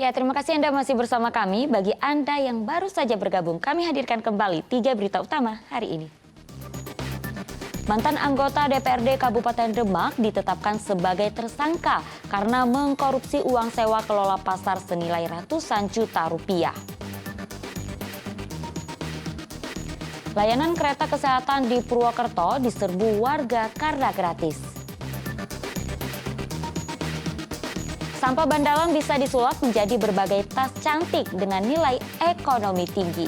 Ya, terima kasih Anda masih bersama kami. Bagi Anda yang baru saja bergabung, kami hadirkan kembali 3 berita utama hari ini. Mantan anggota DPRD Kabupaten Demak ditetapkan sebagai tersangka karena mengkorupsi uang sewa kelola pasar senilai ratusan juta rupiah. Layanan kereta kesehatan di Purwokerto diserbu warga karena gratis. Sampah bandalan bisa disulap menjadi berbagai tas cantik dengan nilai ekonomi tinggi.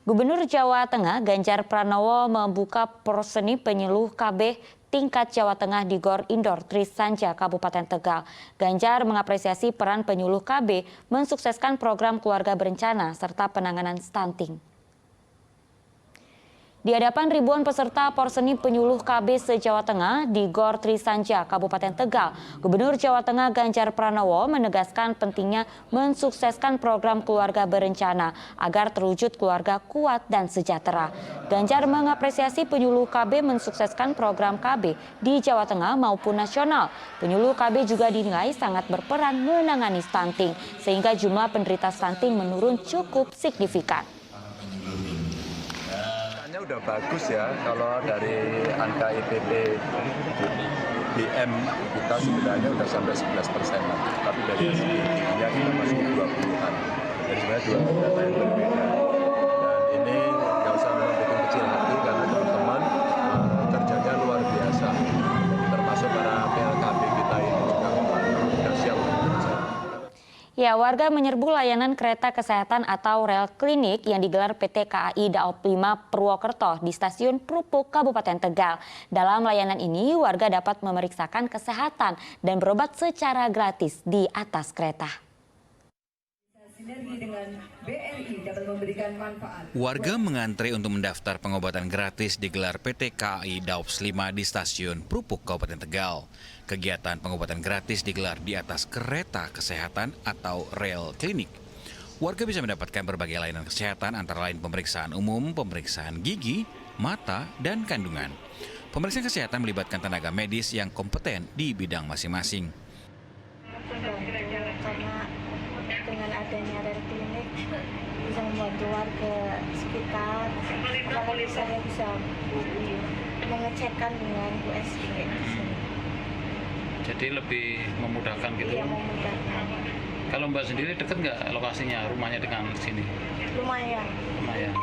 Gubernur Jawa Tengah Ganjar Pranowo membuka porseni penyuluh KB tingkat Jawa Tengah di Gor Indoor Trisanja, Kabupaten Tegal. Ganjar mengapresiasi peran penyuluh KB mensukseskan program keluarga berencana serta penanganan stunting. Di hadapan ribuan peserta porseni penyuluh KB se-Jawa Tengah di Gor Trisanja, Kabupaten Tegal, Gubernur Jawa Tengah Ganjar Pranowo menegaskan pentingnya mensukseskan program keluarga berencana agar terwujud keluarga kuat dan sejahtera. Ganjar mengapresiasi penyuluh KB mensukseskan program KB di Jawa Tengah maupun nasional. Penyuluh KB juga dinilai sangat berperan menangani stunting, sehingga jumlah penderita stunting menurun cukup signifikan. Udah bagus ya, kalau dari angka IPP BM kita sebenarnya udah sampai 11%, tapi dari segi giginya kita masih 20-an. Jadi sebenarnya dua data yang berbeda. Dan ini nggak usah membuat kecil hati karena teman-teman kerjanya luar biasa. Termasuk para PLKB kita ini juga sudah siap. Ya, warga menyerbu layanan kereta kesehatan atau rel klinik yang digelar PT KAI Daop 5 Purwokerto di Stasiun Prupuk, Kabupaten Tegal. Dalam layanan ini, warga dapat memeriksakan kesehatan dan berobat secara gratis di atas kereta. Sinergi dengan BRI dapat memberikan manfaat. Warga mengantre untuk mendaftar pengobatan gratis digelar PT KAI Daop 5 di Stasiun Prupuk, Kabupaten Tegal. Kegiatan pengobatan gratis digelar di atas kereta kesehatan atau rel klinik. Warga bisa mendapatkan berbagai layanan kesehatan antara lain pemeriksaan umum, pemeriksaan gigi, mata, dan kandungan. Pemeriksaan kesehatan melibatkan tenaga medis yang kompeten di bidang masing-masing. Karena dengan adanya rel klinik bisa membantu warga sekitar, apalagi saya bisa mengecekkan dengan USG di sini. Jadi lebih memudahkan gitu? Iya, memudahkan. Kalau Mbak sendiri dekat nggak lokasinya, rumahnya dengan sini? Lumayan. Lumayan.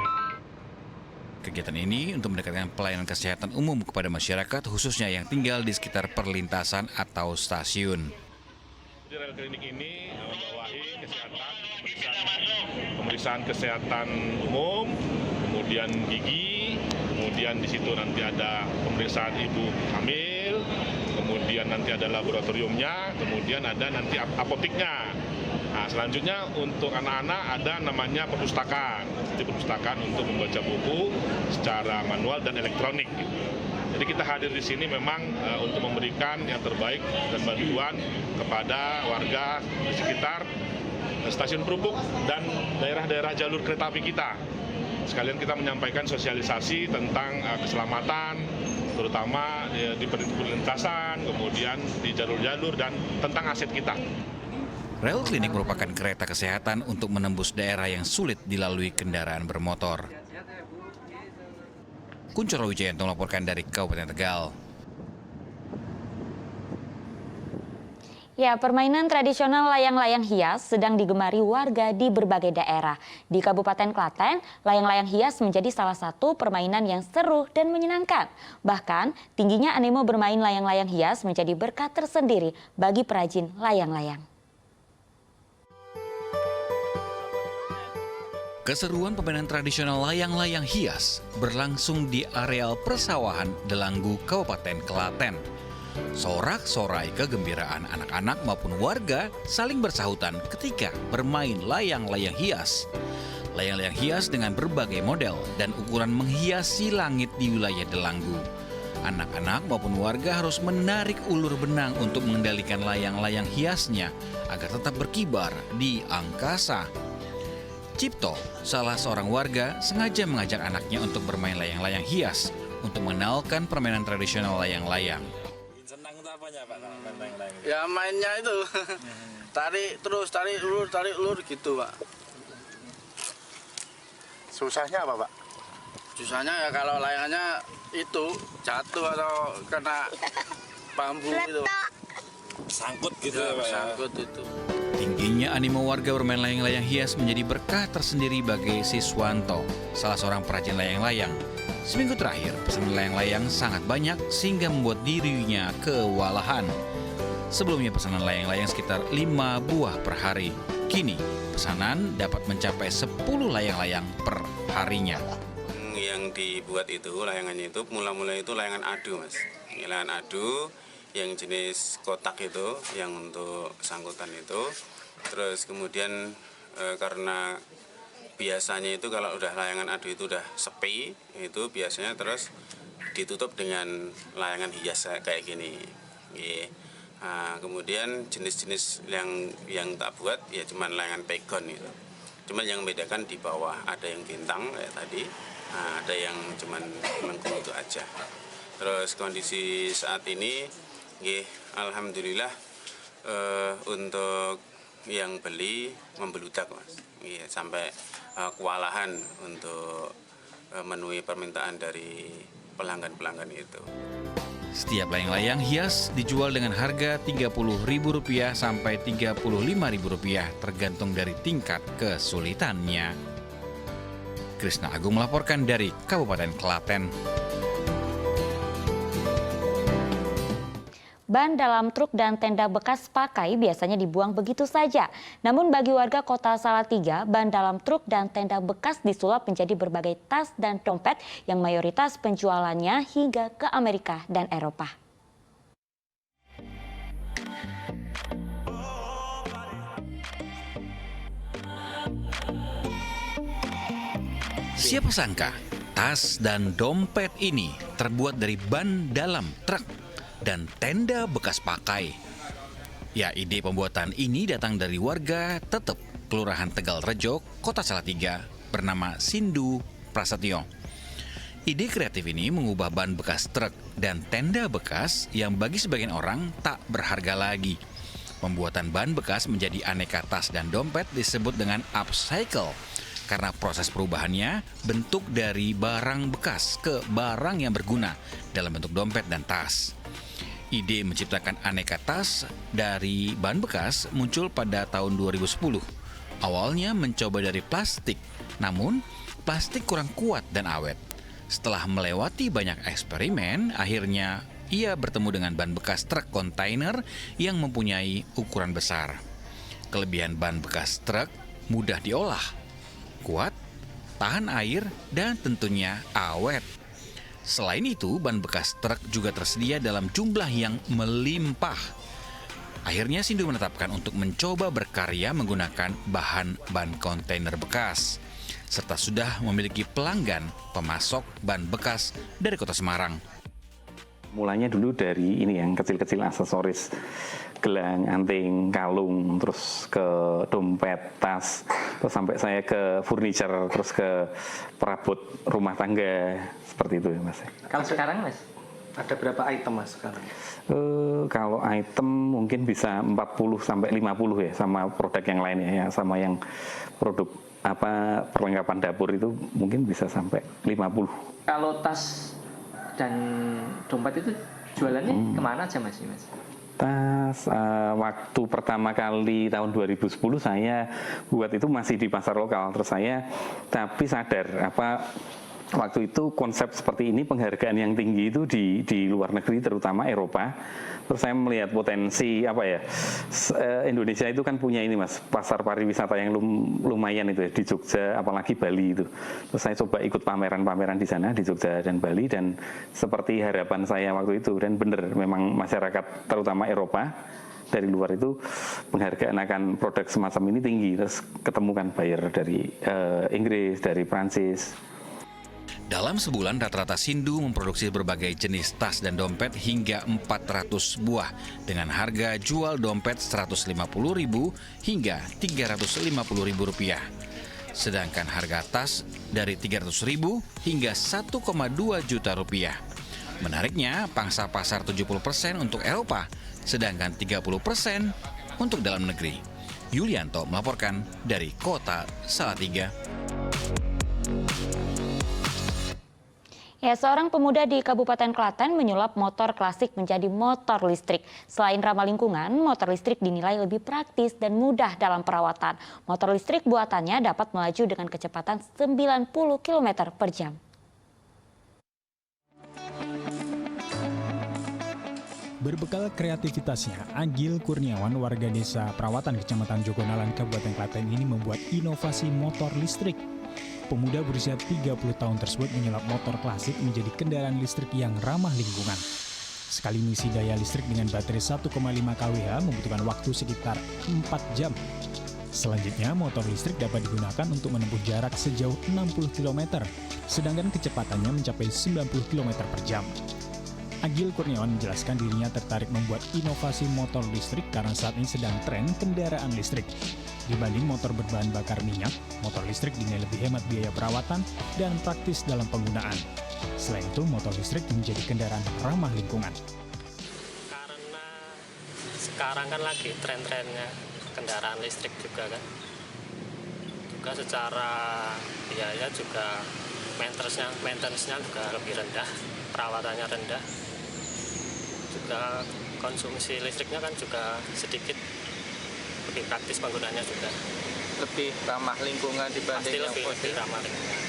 Kegiatan ini untuk mendekatkan pelayanan kesehatan umum kepada masyarakat, khususnya yang tinggal di sekitar perlintasan atau stasiun. Di rel klinik ini membawahi kesehatan, pemeriksaan kesehatan umum, kemudian gigi, kemudian di situ nanti ada pemeriksaan ibu hamil, kemudian nanti ada laboratoriumnya, kemudian ada nanti apoteknya. Nah, selanjutnya untuk anak-anak ada namanya perpustakaan, untuk membaca buku secara manual dan elektronik. Jadi kita hadir di sini memang untuk memberikan yang terbaik dan bantuan kepada warga di sekitar stasiun Prupuk dan daerah-daerah jalur kereta api kita. Sekalian kita menyampaikan sosialisasi tentang keselamatan, terutama di perlintasan, kemudian di jalur-jalur dan tentang aset kita. Rel klinik merupakan kereta kesehatan untuk menembus daerah yang sulit dilalui kendaraan bermotor. Kuncoro Wijayanto melaporkan dari Kabupaten Tegal. Ya, permainan tradisional layang-layang hias sedang digemari warga di berbagai daerah. Di Kabupaten Klaten, layang-layang hias menjadi salah satu permainan yang seru dan menyenangkan. Bahkan, tingginya animo bermain layang-layang hias menjadi berkat tersendiri bagi perajin layang-layang. Keseruan permainan tradisional layang-layang hias berlangsung di areal persawahan Delanggu, Kabupaten Klaten. Sorak-sorai kegembiraan anak-anak maupun warga saling bersahutan ketika bermain layang-layang hias. Layang-layang hias dengan berbagai model dan ukuran menghiasi langit di wilayah Delanggu. Anak-anak maupun warga harus menarik ulur benang untuk mengendalikan layang-layang hiasnya agar tetap berkibar di angkasa. Cipto, salah seorang warga, sengaja mengajak anaknya untuk bermain layang-layang hias untuk mengenalkan permainan tradisional layang-layang. Senang itu apanya Pak? Main layang-layang? Ya mainnya itu, tarik terus, tarik ulur gitu Pak. Susahnya apa Pak? Susahnya ya kalau layangannya itu jatuh atau kena bambu itu. Sangkut gitu ya Pak? Sangkut itu. Tingginya animo warga bermain layang-layang hias menjadi berkah tersendiri bagi Siswanto, salah seorang perajin layang-layang. Seminggu terakhir, pesanan layang-layang sangat banyak sehingga membuat dirinya kewalahan. Sebelumnya pesanan layang-layang sekitar 5 buah per hari. Kini, pesanan dapat mencapai 10 layang-layang per harinya. Yang dibuat itu, layangannya itu, mula-mula itu layangan adu Mas. Layangan adu yang jenis kotak itu, yang untuk sangkutan itu. Terus kemudian karena biasanya itu kalau udah layangan adu itu udah sepi, itu biasanya terus ditutup dengan layangan hias kayak gini. Nah, kemudian jenis-jenis yang tak buat ya cuman layangan pegon itu. Cuman yang membedakan di bawah ada yang bintang kayak tadi, nah, ada yang cuman melengkung itu aja. Terus kondisi saat ini, alhamdulillah untuk yang beli membeludak Mas. Sampai kewalahan untuk memenuhi permintaan dari pelanggan-pelanggan itu. Setiap layang-layang hias dijual dengan harga Rp30.000 sampai Rp35.000 tergantung dari tingkat kesulitannya. Krisna Agung melaporkan dari Kabupaten Klaten. Ban dalam truk dan tenda bekas pakai biasanya dibuang begitu saja. Namun bagi warga Kota Salatiga, ban dalam truk dan tenda bekas disulap menjadi berbagai tas dan dompet yang mayoritas penjualannya hingga ke Amerika dan Eropa. Siapa sangka tas dan dompet ini terbuat dari ban dalam truk dan tenda bekas pakai. Ya, ide pembuatan ini datang dari warga Tetep, Kelurahan Tegal Rejo, Kota Salatiga, bernama Sindu Prasetyo. Ide kreatif ini mengubah ban bekas truk dan tenda bekas yang bagi sebagian orang tak berharga lagi. Pembuatan ban bekas menjadi aneka tas dan dompet disebut dengan upcycle, karena proses perubahannya bentuk dari barang bekas ke barang yang berguna dalam bentuk dompet dan tas. Ide menciptakan aneka tas dari bahan bekas muncul pada tahun 2010. Awalnya mencoba dari plastik, namun plastik kurang kuat dan awet. Setelah melewati banyak eksperimen, akhirnya ia bertemu dengan ban bekas truk kontainer yang mempunyai ukuran besar. Kelebihan ban bekas truk mudah diolah, kuat, tahan air, dan tentunya awet. Selain itu, ban bekas truk juga tersedia dalam jumlah yang melimpah. Akhirnya Sindu menetapkan untuk mencoba berkarya menggunakan bahan ban kontainer bekas, serta sudah memiliki pelanggan pemasok ban bekas dari Kota Semarang. Mulanya dulu dari ini yang kecil-kecil aksesoris, gelang, anting, kalung, terus ke dompet, tas, terus sampai saya ke furniture, terus ke perabot rumah tangga, seperti itu ya Mas. Kalau sekarang Mas, ada berapa item Mas sekarang? Kalau item mungkin bisa 40 sampai 50 ya, sama produk yang lainnya ya, sama yang produk perlengkapan dapur itu mungkin bisa sampai 50. Kalau tas dan dompet itu jualannya kemana aja Mas? Tas waktu pertama kali tahun 2010 saya buat itu masih di pasar lokal, terus saya tapi sadar waktu itu konsep seperti ini, penghargaan yang tinggi itu di luar negeri terutama Eropa. Terus saya melihat potensi Indonesia itu kan punya ini Mas, pasar pariwisata yang lumayan itu ya, di Jogja apalagi Bali itu. Terus saya coba ikut pameran-pameran di sana di Jogja dan Bali, dan seperti harapan saya waktu itu, dan benar memang masyarakat terutama Eropa dari luar itu penghargaan akan produk semacam ini tinggi. Terus ketemukan buyer dari Inggris, dari Prancis. Dalam sebulan rata-rata Sindu memproduksi berbagai jenis tas dan dompet hingga 400 buah dengan harga jual dompet Rp150.000 hingga Rp350.000. sedangkan harga tas dari Rp300.000 hingga Rp1,2 juta. Menariknya, pangsa pasar 70% untuk Eropa, sedangkan 30% untuk dalam negeri. Yulianto melaporkan dari Kota Salatiga. Ya, seorang pemuda di Kabupaten Klaten menyulap motor klasik menjadi motor listrik. Selain ramah lingkungan, motor listrik dinilai lebih praktis dan mudah dalam perawatan. Motor listrik buatannya dapat melaju dengan kecepatan 90 km per jam. Berbekal kreativitasnya, Agil Kurniawan, warga desa Perawatan Kecamatan Jogonalan, Kabupaten Klaten ini membuat inovasi motor listrik. Pemuda berusia 30 tahun tersebut menyulap motor klasik menjadi kendaraan listrik yang ramah lingkungan. Sekali mengisi daya listrik dengan baterai 1,5 kWh membutuhkan waktu sekitar 4 jam. Selanjutnya, motor listrik dapat digunakan untuk menempuh jarak sejauh 60 km, sedangkan kecepatannya mencapai 90 km per jam. Agil Kurniawan menjelaskan dirinya tertarik membuat inovasi motor listrik karena saat ini sedang tren kendaraan listrik. Dibanding motor berbahan bakar minyak, motor listrik dinilai lebih hemat biaya perawatan dan praktis dalam penggunaan. Selain itu, motor listrik menjadi kendaraan ramah lingkungan. Karena sekarang kan lagi tren-trennya kendaraan listrik juga kan. Juga secara biaya juga maintenance-nya juga lebih rendah, perawatannya rendah. Juga konsumsi listriknya kan juga sedikit, lebih praktis penggunaannya juga. Lebih ramah lingkungan dibanding yang fosil. Lebih ramah lingkungan.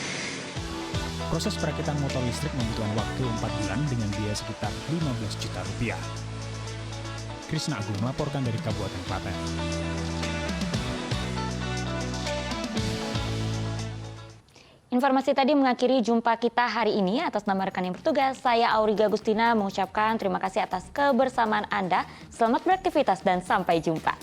Proses perakitan motor listrik membutuhkan waktu 4 bulan dengan biaya sekitar 15 juta rupiah. Krisna Agung melaporkan dari Kabupaten Klaten. Informasi tadi mengakhiri jumpa kita hari ini. Atas nama rekan yang bertugas, saya Auriga Gustina mengucapkan terima kasih atas kebersamaan Anda. Selamat beraktivitas dan sampai jumpa.